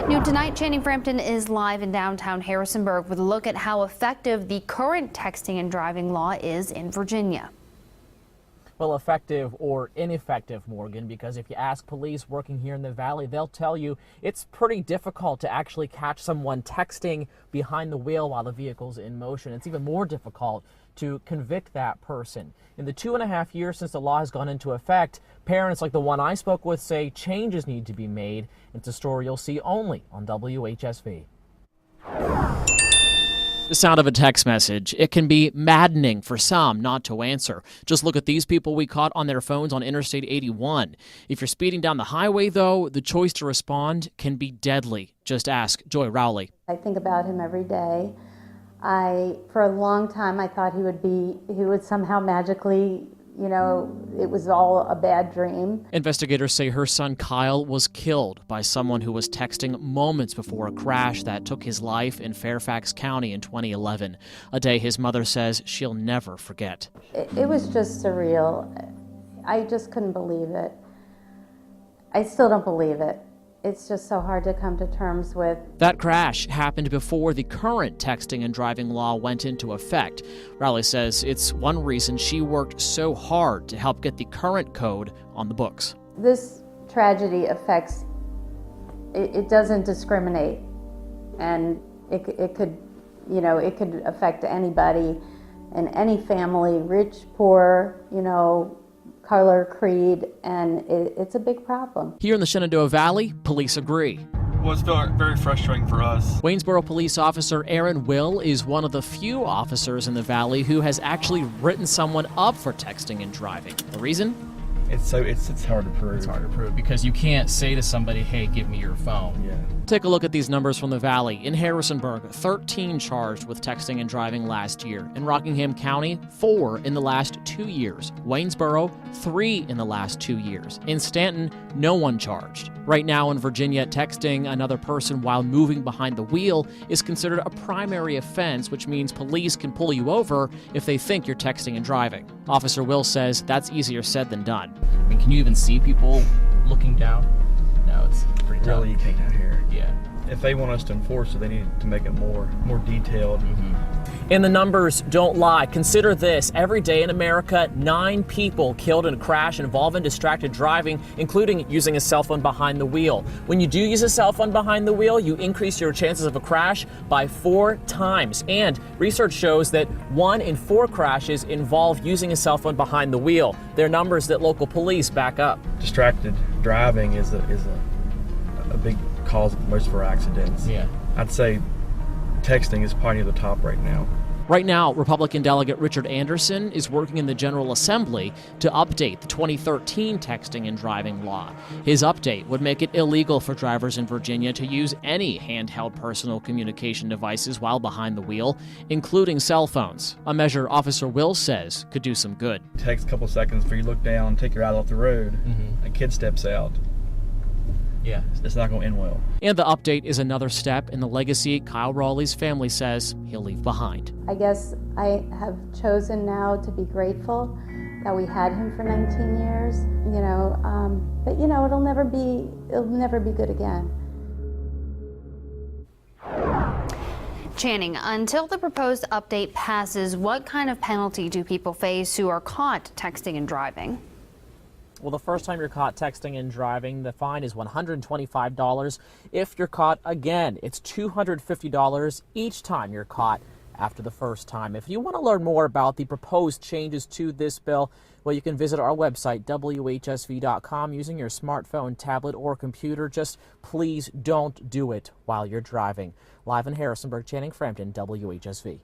New tonight, Channing Frampton is live in downtown Harrisonburg with a look at how effective the current texting and driving law is in Virginia. Well, effective or ineffective, Morgan, because if you ask police working here in the Valley, they'll tell you it's pretty difficult to actually catch someone texting behind the wheel while the vehicle's in motion. It's even more difficult to convict that person. In the 2.5 years since the law has gone into effect, parents like the one I spoke with say changes need to be made. It's a story you'll see only on WHSV. The sound of a text message. It can be maddening for some not to answer. Just look at these people we caught on their phones on Interstate 81. If you're speeding down the highway, though, the choice to respond can be deadly. Just ask Joy Rowley. I think about him every day. For a long time, I thought he would somehow magically, it was all a bad dream. Investigators say her son Kyle was killed by someone who was texting moments before a crash that took his life in Fairfax County in 2011, a day his mother says she'll never forget. It was just surreal. I just couldn't believe it. I still don't believe it. It's just so hard to come to terms with. That crash happened before the current texting and driving law went into effect. Rowley says it's one reason she worked so hard to help get the current code on the books. This tragedy affects, it doesn't discriminate, and it could affect anybody in any family, rich, poor, color, creed, and it's a big problem. Here in the Shenandoah Valley, police agree. Well, it's very frustrating for us. Waynesboro police officer Aaron Will is one of the few officers in the Valley who has actually written someone up for texting and driving. The reason? It's hard to prove. It's hard to prove because you can't say to somebody, hey, give me your phone. Yeah. Take a look at these numbers from the Valley. In Harrisonburg, 13 charged with texting and driving last year. In Rockingham County, 4 in the last 2 years. Waynesboro, 3 in the last 2 years. In Stanton, no one charged. Right now in Virginia, texting another person while moving behind the wheel is considered a primary offense, which means police can pull you over if they think you're texting and driving. Officer Will says that's easier said than done. I mean, can you even see people looking down? No, it's pretty tough. Really, you can't out here. Yeah. If they want us to enforce it, they need to make it more detailed. And the numbers don't lie. Consider this. Every day in America, 9 people killed in a crash involving distracted driving, including using a cell phone behind the wheel. When you do use a cell phone behind the wheel, you increase your chances of a crash by 4 times. And research shows that 1 in 4 crashes involve using a cell phone behind the wheel. They're numbers that local police back up. Distracted driving is a big cause of most of our accidents. Yeah. I'd say texting is probably near the top right now. Right now, Republican Delegate Richard Anderson is working in the General Assembly to update the 2013 texting and driving law. His update would make it illegal for drivers in Virginia to use any handheld personal communication devices while behind the wheel, including cell phones, a measure Officer Will says could do some good. It takes a couple seconds for you to look down, take your eye off the road, a kid steps out. Yeah. It's not going to end well. And the update is another step in the legacy Kyle Rowley's family says he'll leave behind. I guess I have chosen now to be grateful that we had him for 19 years, but it'll never be good again. Channing, until the proposed update passes, what kind of penalty do people face who are caught texting and driving? Well, the first time you're caught texting and driving, the fine is $125. If you're caught again, it's $250 each time you're caught after the first time. If you want to learn more about the proposed changes to this bill, well, you can visit our website, WHSV.com, using your smartphone, tablet, or computer. Just please don't do it while you're driving. Live in Harrisonburg, Channing Frampton, WHSV.